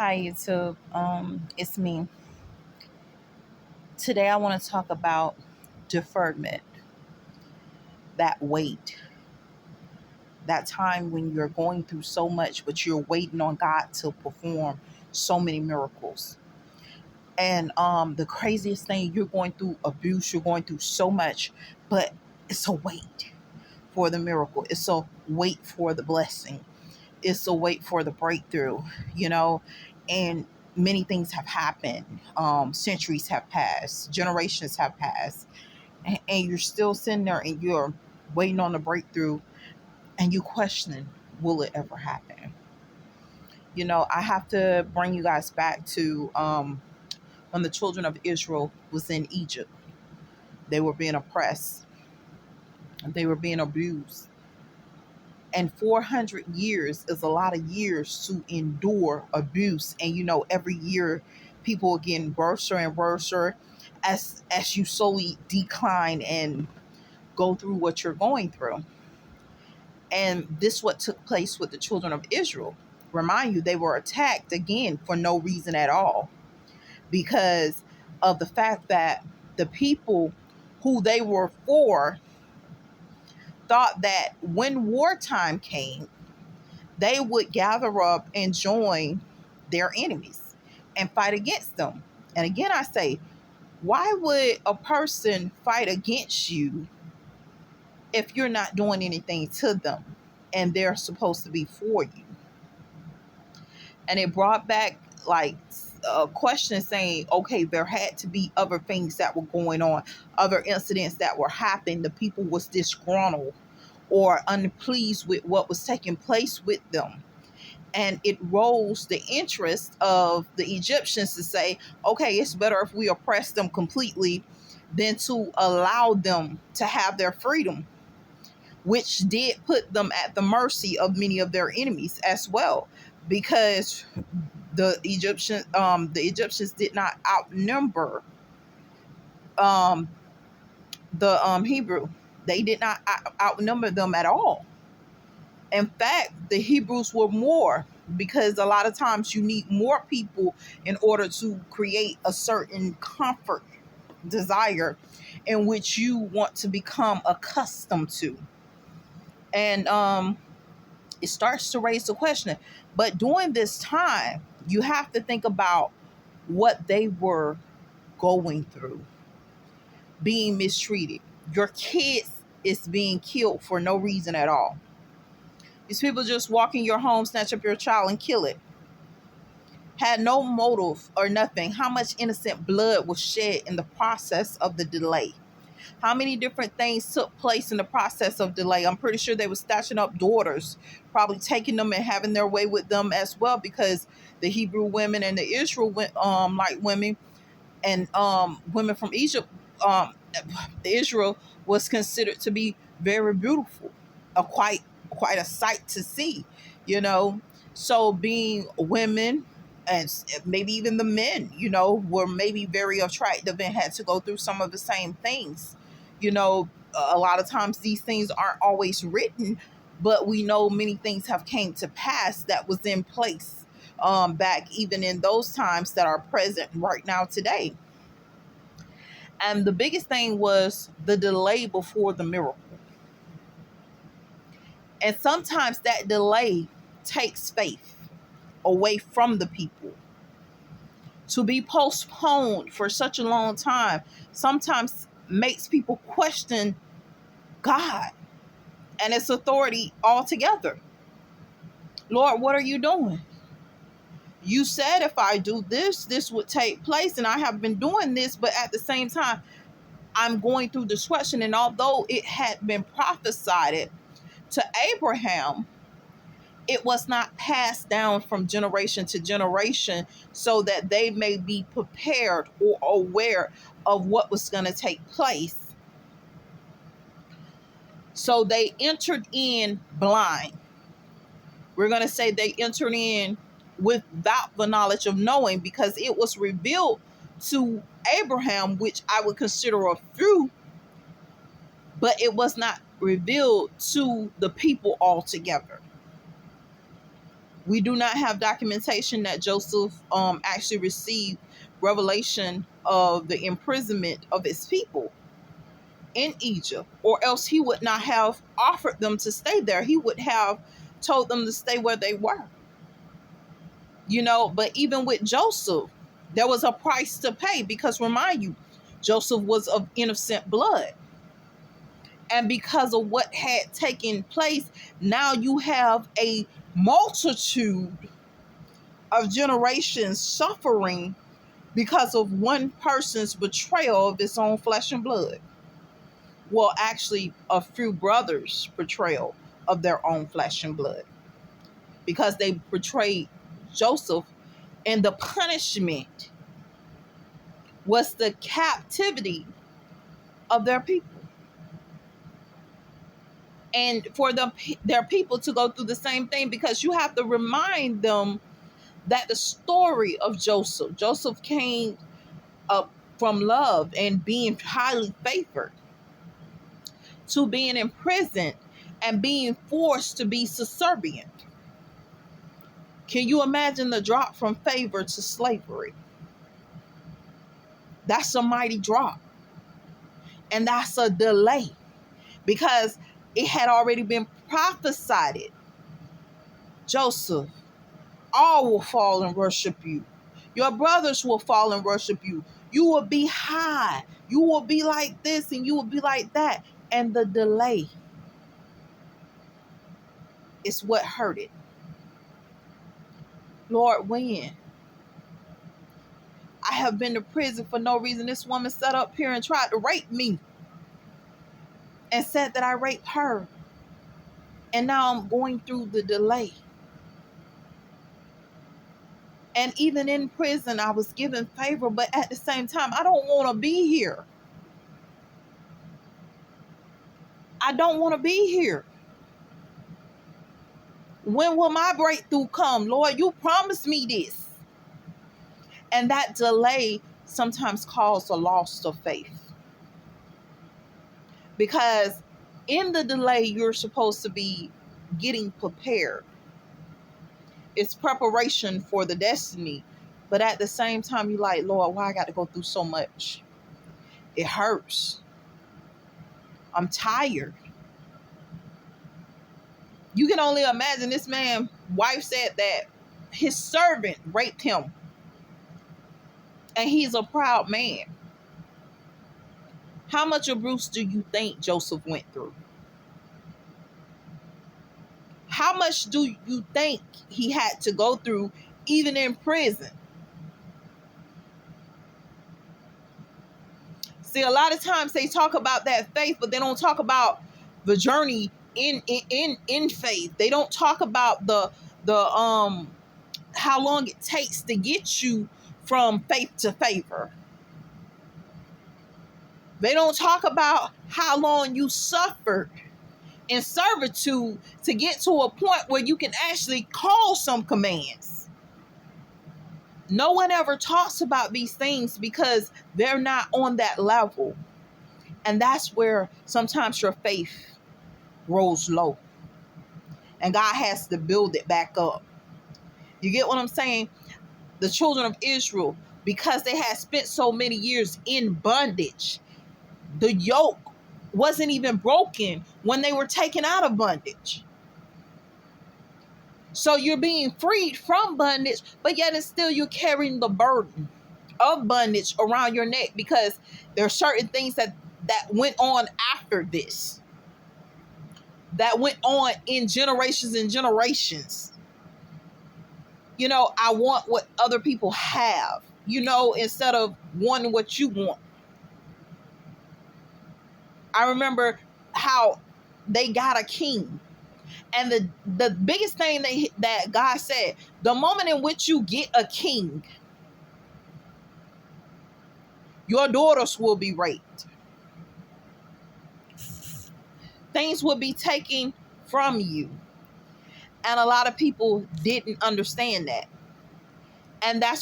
Hi YouTube. It's me. Today I want to talk about deferment, that wait, that time when you're going through so much, but you're waiting on God to perform so many miracles. And the craziest thing, you're going through abuse, you're going through so much, but it's a wait for the miracle. It's a wait for the blessing. It's a wait for the breakthrough, you know, and many things have happened. Centuries have passed, generations have passed, and you're still sitting there and you're waiting on the breakthrough and you questioning, will it ever happen? I have to bring you guys back to when the children of Israel was in Egypt. They were being oppressed, they were being abused, and 400 years is a lot of years to endure abuse. And every year people are getting worse and worse as you slowly decline and go through what you're going through. And this what took place with the children of Israel. Remind you, they were attacked again for no reason at all, because of the fact that the people who they were for thought that when wartime came, they would gather up and join their enemies and fight against them. And again, I say, why would a person fight against you if you're not doing anything to them and they're supposed to be for you? And it brought back like a question saying, okay, there had to be other things that were going on, other incidents that were happening. The people was disgruntled or unpleased with what was taking place with them. And it rose the interest of the Egyptians to say, okay, it's better if we oppress them completely than to allow them to have their freedom, which did put them at the mercy of many of their enemies as well, because the Egyptians did not outnumber um, the Hebrew. They did not outnumber them at all. In fact, the Hebrews were more, because a lot of times you need more people in order to create a certain comfort desire in which you want to become accustomed to. And it starts to raise the question. But during this time, you have to think about what they were going through, being mistreated. Your kids is being killed for no reason at all. These people just walk in your home, snatch up your child, and kill it. Had no motive or nothing. How much innocent blood was shed in the process of the delay? How many different things took place in the process of delay? I'm pretty sure they were stashing up daughters, probably taking them and having their way with them as well, because the Hebrew women and the Israel like women and women from Egypt, Israel was considered to be very beautiful, quite a sight to see, you know. So being women and maybe even the men, were maybe very attractive and had to go through some of the same things. A lot of times these things aren't always written, but we know many things have came to pass that was in place back even in those times that are present right now today. And the biggest thing was the delay before the miracle. And sometimes that delay takes faith away from the people. To be postponed for such a long time sometimes makes people question God and its authority altogether. Lord, what are you doing? You said if I do this, this would take place, and I have been doing this, but at the same time, I'm going through destruction. And although it had been prophesied to Abraham, it was not passed down from generation to generation so that they may be prepared or aware of what was going to take place. So they entered in blind. We're going to say they entered in without the knowledge of knowing, because it was revealed to Abraham, which I would consider a few, but it was not revealed to the people altogether. We do not have documentation that Joseph actually received revelation of the imprisonment of his people in Egypt, or else he would not have offered them to stay there. He would have told them to stay where they were. But even with Joseph, there was a price to pay, because remind you, Joseph was of innocent blood. And because of what had taken place, now you have a multitude of generations suffering because of one person's betrayal of his own flesh and blood. Well, actually, a few brothers' betrayal of their own flesh and blood, because they betrayed Joseph, and the punishment was the captivity of their people. And for their people to go through the same thing, because you have to remind them that the story of Joseph came up from love and being highly favored to being imprisoned and being forced to be subservient. Can you imagine the drop from favor to slavery? That's a mighty drop. And that's a delay, because it had already been prophesied. Joseph, all will fall and worship you. Your brothers will fall and worship you. You will be high. You will be like this and you will be like that. And the delay is what hurt it. Lord, when? I have been to prison for no reason. This woman sat up here and tried to rape me and said that I raped her. And now I'm going through the delay. And even in prison, I was given favor, but at the same time, I don't want to be here. I don't want to be here. When will my breakthrough come? Lord, you promised me this. And that delay sometimes causes a loss of faith. Because in the delay, you're supposed to be getting prepared. It's preparation for the destiny. But at the same time, you're like, Lord, why I got to go through so much? It hurts. I'm tired. You can only imagine this man's wife said that his servant raped him. And he's a proud man. How much abuse do you think Joseph went through? How much do you think he had to go through even in prison? See, a lot of times they talk about that faith, but they don't talk about the journey in faith. They don't talk about the how long it takes to get you from faith to favor. They don't talk about how long you suffered in servitude to get to a point where you can actually call some commands. No one ever talks about these things because they're not on that level. And that's where sometimes your faith grows low. And God has to build it back up. You get what I'm saying? The children of Israel, because they had spent so many years in bondage, the yoke wasn't even broken when they were taken out of bondage. So you're being freed from bondage, but yet and still you're carrying the burden of bondage around your neck, because there are certain things that went on after this, that went on in generations and generations. I want what other people have, instead of wanting what you want. I remember how they got a king. And the biggest thing that God said, the moment in which you get a king, your daughters will be raped. Things will be taken from you. And a lot of people didn't understand that. And that's